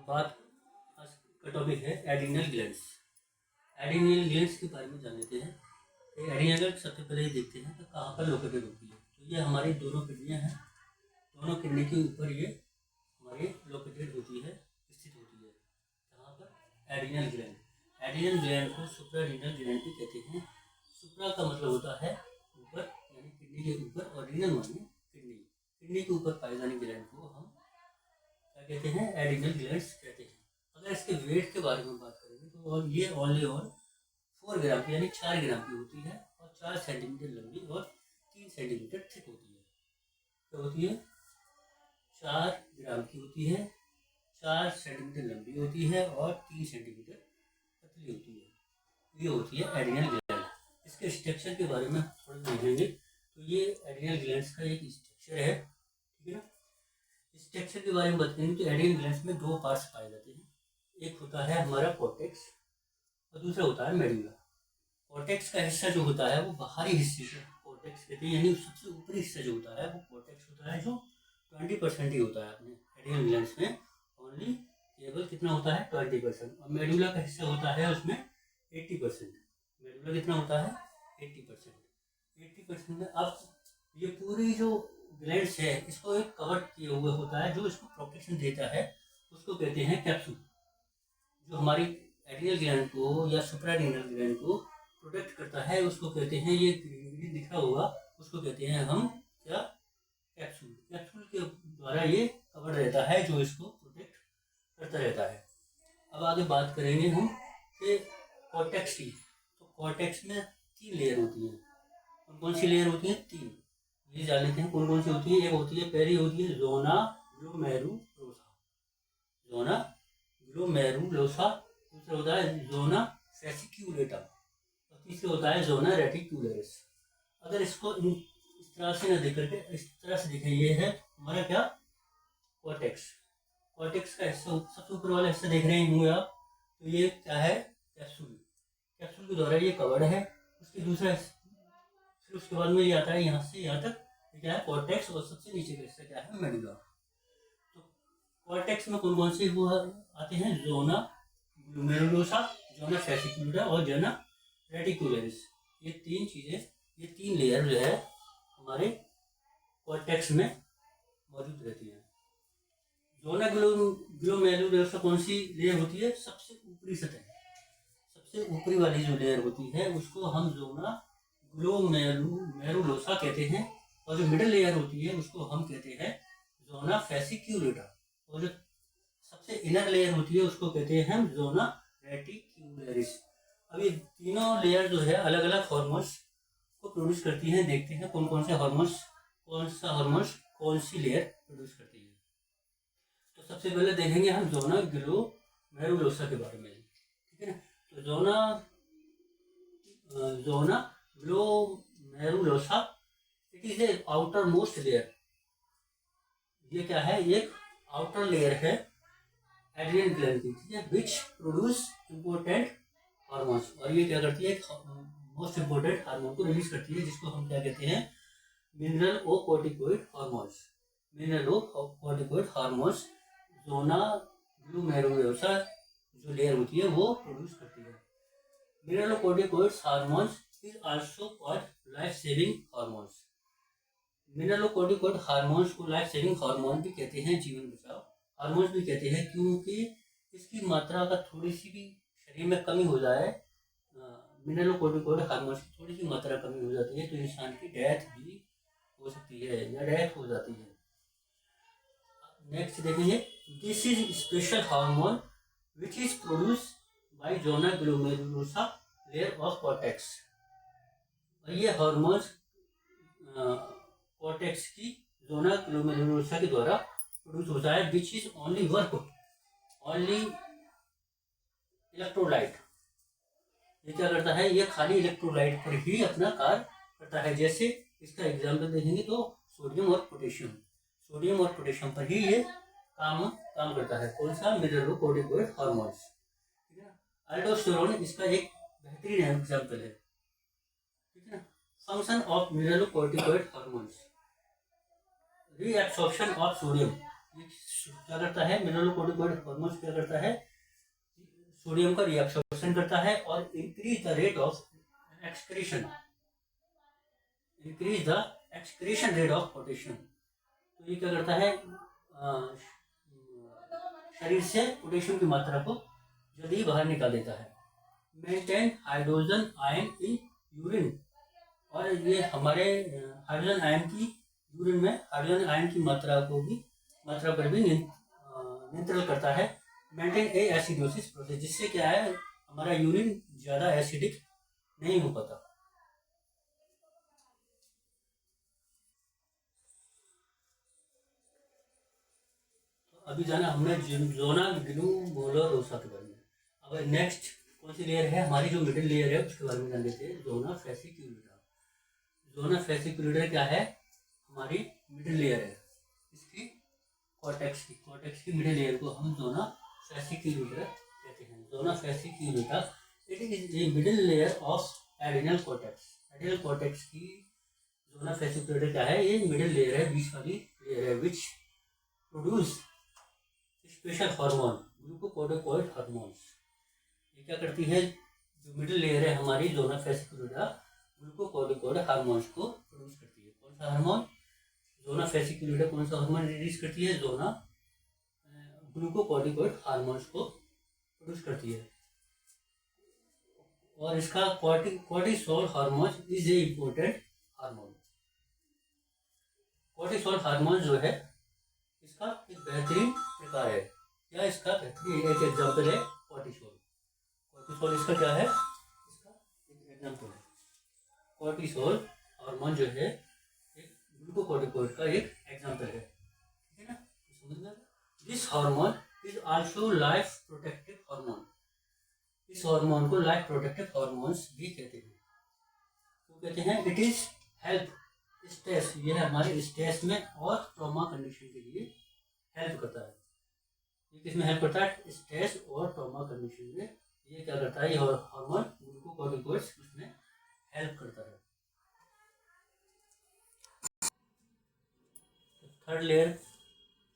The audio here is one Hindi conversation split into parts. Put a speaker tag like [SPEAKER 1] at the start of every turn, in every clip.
[SPEAKER 1] बात आज का टॉपिक है एड्रिनल ग्लैंड्स। एड्रिनल ग्लैंड्स के बारे में जान लेते हैं। एड्रिनल ग्लैंड सबसे पहले ही देखते हैं तो कहाँ पर लोकेटेड होती है। तो ये हमारी दोनों किडनियाँ हैं, दोनों किडनी के ऊपर ये हमारी लोकेटेड होती है, स्थित होती है। कहाँ पर? Adrenal gland. एड्रिनल ग्लैंड को सुप्रारीनल ग्लैंड भी कहते हैं। सुप्रा का मतलब होता है ऊपर, यानी किडनी के ऊपर, और रीनल माने किडनी। किडनी के ऊपर पाए जाने ग्लैंड को हम क्या कहते हैं? एड्रिनल ग्लैंड्स कहते हैं। अगर इसके वेट के बारे में बात करेंगे तो और ये ओनली ऑन 4 ग्राम की, यानी 4 ग्राम की होती है, और 4 सेंटीमीटर लंबी और 3 सेंटीमीटर थिक होती है। क्या होती है? 4 ग्राम की होती है, 4 सेंटीमीटर लंबी होती है और 3 सेंटीमीटर पतली होती है। ये होती है एड्रिनल ग्लैंड। इसके स्ट्रक्चर के बारे में थोड़ा देखेंगे तो ये एड्रिनल ग्लैंड्स का एक स्ट्रक्चर है, ठीक है ना। स्ट्रक्चर के बारे में बात करेंगे तो एड्रिनल ग्लैंड्स में 2 पार्ट्स पाए जाते हैं। एक होता है हमारा कॉर्टेक्स और दूसरा होता है मेडुला। कॉर्टेक्स का हिस्सा जो होता है वो बाहरी हिस्से से कॉर्टेक्स कहते हैं, यानी सबसे ऊपरी हिस्सा जो होता है वो कॉर्टेक्स होता है, जो 20% ही होता है अपने एड्रिनल ग्लैंड्स में। ओनली केवल कितना होता है? 20%। और मेडुला का हिस्सा होता है उसमें 80%। मेडुला कितना होता है? 80%। में अब ये पूरी जो ग्लैंड्स है इसको एक कवर किए हुए होता है, जो इसको प्रोटेक्शन देता है, उसको कहते हैं कैप्सूल। जो हमारी एड्रिनल ग्लैंड को या सुप्रारीनल ग्लैंड को प्रोटेक्ट करता है उसको कहते हैं, ये ग्रीन दिख रहा होगा, उसको कहते हैं हम क्या? कैप्सूल। कैप्सूल के द्वारा ये कवर रहता है, जो इसको प्रोटेक्ट करता रहता है। अब आगे बात करेंगे हम कि कॉर्टेक्स की। तो कॉर्टेक्स में 3 लेयर होती हैं। कौन कौन सी लेयर होती हैं? 3। ये जान लेते हैं कौन कौन सी होती है। एक होती है, पहली होती है जोना ग्लोमेरुलोसा। Zona glomerulosa. दूसरा होता है जोना फेसिक्यूलेटा और तीसरा होता है जोना रेटिकुलरिस। अगर इसको इस तरह से ना देख करके इस तरह से देखें, ये है हमारा क्या? कॉर्टेक्स। कॉर्टेक्स का हिस्सा, सबसे ऊपर वाला हिस्सा देख रहे होंगे आप, तो ये क्या है? कैप्सूल। कैप्सूल के द्वारा ये कवर्ड है। उसके दूसरा फिर उसके बाद में ये आता है यहाँ से यहाँ तक, क्या है? कॉर्टेक्स। और सबसे नीचे का हिस्सा क्या है? मेडुला। तो कॉर्टेक्स में कौन कौन से वो आते हैं? जोना ग्लोमेरुलोसा, जोना फेसिकुलेटा और जोना रेटिकुलरिस। ये 3 चीजें, ये 3 लेयर जो है हमारे कॉर्टेक्स में मौजूद रहती है। जोना ग्लोमेरुलोसा कौन सी लेयर होती है? सबसे ऊपरी सतह, सबसे ऊपरी वाली जो लेयर होती है उसको हम जोना ग्लोमेरुलोसा कहते हैं। और जो मिडिल लेयर होती है उसको हम कहते हैं जोना फेसिक्यूलेटा। और जो सबसे इनर लेयर होती है उसको कहते हैं हम जोना रेटिकुलरिस। अब ये तीनों लेयर जो है अलग अलग हार्मोन्स को प्रोड्यूस करती हैं। देखते हैं कौन कौन से हार्मोन्स, कौन सा हार्मोन्स कौन सी लेयर प्रोड्यूस करती है। तो सबसे पहले देखेंगे हम जोना ग्लोमेरुलोसा के बारे में, ठीक है ना। तो zona glomerulosa, it is a outermost layer. ये क्या है? एक आउटर लेयर है एड्रिनल ग्लैंड की, ठीक है, विच प्रोड्यूस इम्पोर्टेंट हार्मोन्स। और ये क्या करती है? मोस्ट इम्पोर्टेंट हार्मोन को रिलीज करती है, जिसको हम क्या कहते हैं? Mineralocorticoid hormones. Mineralocorticoid hormones zona glomerulosa जो लेयर होती है वो प्रोड्यूस करती है। Mineralocorticoid hormones is also called life saving hormones. Mineralocorticoid hormones को लाइफ सेविंग हार्मोन भी कहते हैं, जीवन बचाओ हार्मोन्स भी कहते हैं, क्योंकि इसकी मात्रा का थोड़ी सी भी शरीर में कमी हो जाए, मिनरलोकॉर्टिकोइड हार्मोन्स की थोड़ी सी मात्रा कमी हो जाती है तो इंसान की डेथ भी हो सकती है या डेथ हो जाती है। नेक्स्ट देखेंगे, this is special hormone which is produce by zona glomerulosa layer of cortex. और ये हार्मोन्स कॉर्टेक्स की जोना ग्लोमेरुलोसा के द्वारा प्रोड्यूस होता है, which is only work only electrolyte. ये क्या करता है? ये खाली इलेक्ट्रोलाइट पर ही अपना कार्य करता है। जैसे इसका एग्जाम्पल देखेंगे तो सोडियम और पोटेशियम, सोडियम और पोटेशियम पर ही ये काम करता है। कौन सा? मिनरलोकॉर्टिकोइड हार्मोन्स, ठीक है ना। अल्डोस्टेरोन इसका एक बेहतरीन एग्जाम्पल है, ठीक है ना। Function of mineralocorticoid hormones, reabsorption of sodium. ये क्या करता है, मिनरलोकॉर्टिकॉइड हार्मोन क्या करता है, सोडियम का रिएब्सॉर्प्शन करता है और increase the rate of excretion, increase the excretion rate of potassium. तो ये क्या करता है, शरीर से पोटेशियम की मात्रा को जल्दी बाहर निकाल देता है। Maintain hydrogen ion in urine, और ये हमारे हाइड्रोजन आयन की यूरिन में हाइड्रोजन आयन की मात्रा पर भी नियंत्रण करता है। मेंटेन ए एसिडोसिस प्रोसेस, जिससे क्या है हमारा यूरिन ज़्यादा एसिडिक नहीं हो पाता। तो अभी जाना हमने ज़ोना ग्लोमेरुलोसा के बारे में। अब नेक्स्ट कौन सी लेयर है हमारी, जो मिडिल लेयर है उसके बारे में जान लेते हैं। Zona fasciculata. ज़ोना फेसिकुलेटा क्या है, हमारी मिडिल लेयर है इसकी, कॉर्टेक्स की मिडिल लेयर को हम ज़ोना फेसिकुलेटा कहते हैं। Zona fasciculata it is a middle layer of adrenal cortex. Adrenal cortex की ज़ोना फेसिकुलेटा क्या है, ये मिडिल लेयर है, बीच वाली लेयर है, which produce special hormone, glucocorticoid hormones. ये क्या करती है, जो मिडिल लेयर है हमारी ज़ोना फेसिकुलेटा, ग्लूकोकॉर्टिकॉइड हार्मोन्स को प्रोड्यूस करती है। कौन सा हार्मोन, ज़ोना फेसिकुलेटा कौन सा हार्मोन रिलीज करती है, ज़ोना ग्लूकोकॉर्टिकॉइड हार्मोन्स को प्रोड्यूस करती है। और इसका cortisol hormone is a important hormone. Cortisol hormone जो है इसका एक बेहतरीन प्रकार है, या इसका बेहतरीन एक एग्जाम्पल है कॉर्टिसोल। कॉर्टिसोल इसका क्या है, इसका एक एग्जाम्पल है। कॉर्टिसोल हार्मोन जो है एक ग्लूकोकॉर्टिकॉइड का एक एग्जाम्पल है, ठीक है ना, समझ में। This hormone is also life protective hormone. इस हार्मोन को लाइफ प्रोटेक्टिव हार्मोन्स भी कहते हैं। तो कहते हैं इट इज हेल्प स्ट्रेस, यह हमारे स्ट्रेस में और ट्रॉमा कंडीशन के लिए हेल्प करता है। ये किसमें हेल्प करता है, स्ट्रेस और ट्रॉमा कंडीशन में ये क्या करता है, ये हार्मोन ग्लूकोकॉर्टिकॉइड्स उसमें हेल्प करता है। थर्ड लेयर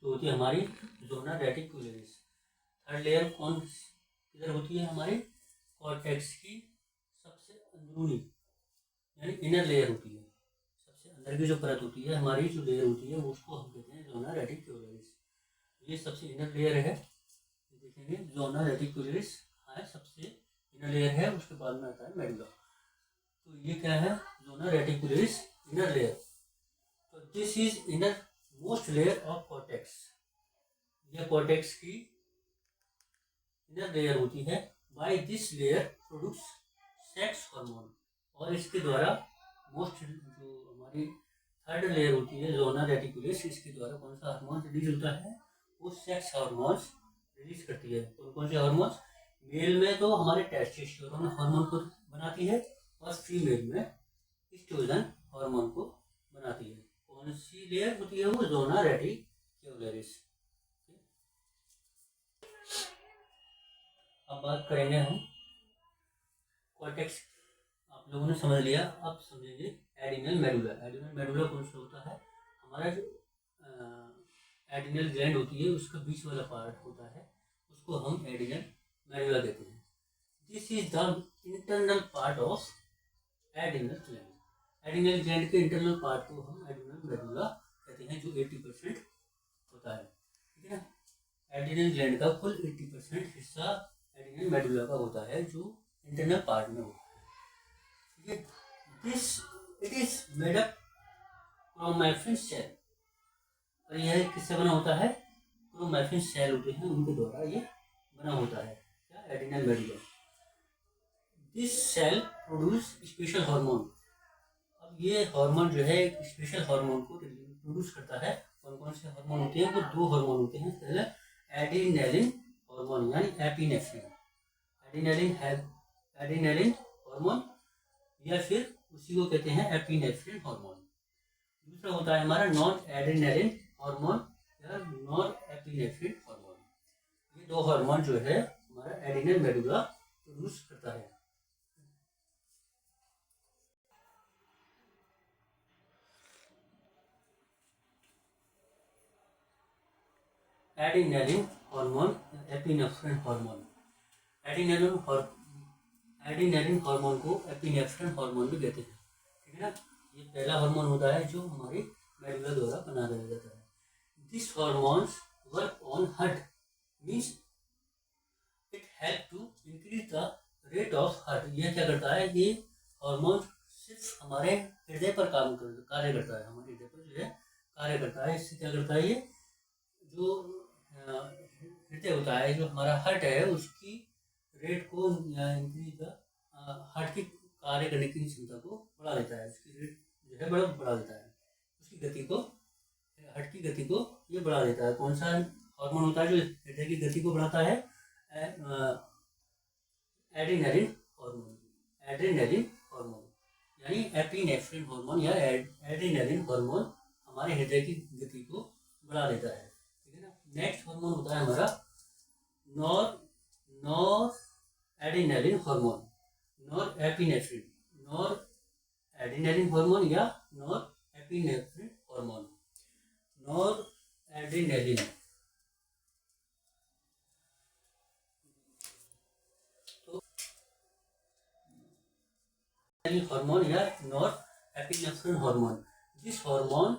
[SPEAKER 1] जो होती है हमारी ज़ोना रेटिकुलरिस। थर्ड लेयर कौन किधर होती है, हमारी कॉर्टेक्स की सबसे अंदरूनी यानी इनर लेयर होती है। सबसे अंदर की जो परत होती है हमारी, जो लेयर होती है वो उसको हम कहते हैं ज़ोना रेटिकुलरिस। ये सबसे इनर लेयर है, देखेंगे ज़ोना रेटिकुलरिस है सबसे इनर लेयर है, उसके बाद में आता है मेडुला। तो ये क्या है, ज़ोना रेटिकुलरिस इनर लेयर। तो this is innermost layer of cortex. यह कॉर्टेक्स की इनर लेयर होती है। By this layer produce sex hormone, और इसके द्वारा मोस्ट जो हमारी थर्ड लेयर होती है ज़ोना रेटिकुलरिस, इसके द्वारा कौन सा हार्मोन रिलीज होता है, वो सेक्स हार्मोन्स रिलीज करती है। और कौन से हार्मोन्स, मेल में तो हमारे टेस्टोस्टेरोन हार्मोन को बनाती है, और फीमेल में एस्ट्रोजन हार्मोन को बनाती है। कौन सी लेयर होती है वो, ज़ोना रेटिकुलरिस। अब बात करेंगे हम कॉर्टेक्स, आप लोगों ने समझ लिया, अब समझेंगे एडिनल मेडुला। एडिनल मेडुला कौन सा होता है, हमारा जो एडिनल ग्लैंड होती है उसका बीच वाला पार्ट होता है, उसको हम एडिनल मेडुला कहते हैं। This is the internal part of adrenal gland. Adrenal gland के इंटरनल पार्ट को हम एडिनल मेडुला कहते हैं, जो 80% होता है, ठीक है ना। एडिनल ग्लैंड का कुल 80% हिस्सा एडिनल मेडुला का होता है, जो इंटरनल पार्ट में होता है, ठीक है। This it is made up chromatin cell, और यह किससे बना होता है, क्रोमैटिन सेल होते हैं उनके द्वारा ये बना होता है, क्या, adrenal medulla. This cell produce special hormone. अब ये हार्मोन जो है एक स्पेशल हार्मोन को प्रोड्यूस करता है। कौन कौन से हार्मोन होते हैं, वो दो हार्मोन होते हैं। पहले एडिनेलिन हार्मोन यानी एपिनेफ्रिन, एडिनेलिन हार्मोन, या फिर उसी को कहते हैं एपिनेफ्रिन हार्मोन। दूसरा होता है हमारा नॉन एडिनेलिन हार्मोन या नॉन एपिनेफ्रिन हार्मोन। ये दो हार्मोन जो है हमारा एडिनल मेडुला प्रोड्यूस करता है। Adrenaline hormone, epinephrine hormone. Adrenaline hormone को एपिनेफ्रिन हार्मोन भी कहते हैं, ठीक है ना। ये पहला हार्मोन होता है जो हमारी मेडुला द्वारा बना दिया जाता है। This hormones work on heart, means it help to increase the rate of heart. ये क्या करता है, ये हार्मोन सिर्फ हमारे हृदय पर कार्य करता है, हमारे हृदय पर जो है कार्य करता है। इससे क्या करता है, ये जो हृदय होता है, जो हमारा हार्ट है, उसकी रेट को इंक्रीज द हार्ट की कार्य करने की क्षमता को बढ़ा देता है, उसकी रेट जो है बढ़ा देता है, उसकी गति को, हार्ट की गति को ये बढ़ा देता है। कौन सा हार्मोन होता है जो हृदय की गति को बढ़ाता है? Adrenaline hormone. एड्रेनालिन हार्मोन यानी एपिनेफ्रिन हार्मोन या एड्रेनालिन हार्मोन हमारे हृदय की गति को बढ़ा देता है, ठीक है ना। नेक्स्ट हार्मोन होता है हमारा noradrenaline hormone, norepinephrine, noradrenaline hormone या norepinephrine hormone. Noradrenaline hormone या norepinephrine hormone, this hormone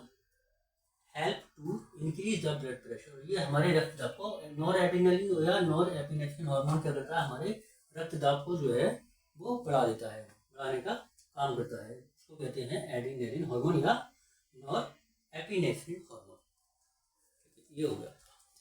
[SPEAKER 1] help to increase the blood pressure. ये हमारे रक्तदाब को, नॉर एड्रेनालिन या नॉर एपिनेफ्रिन हार्मोन क्या करता है, हमारे रक्तदाब को जो है वो बढ़ा देता है, बढ़ाने का काम करता है। इसको कहते हैं एड्रेनालिन हार्मोन या नॉर एपिनेफ्रिन हार्मोन। ये हो गया।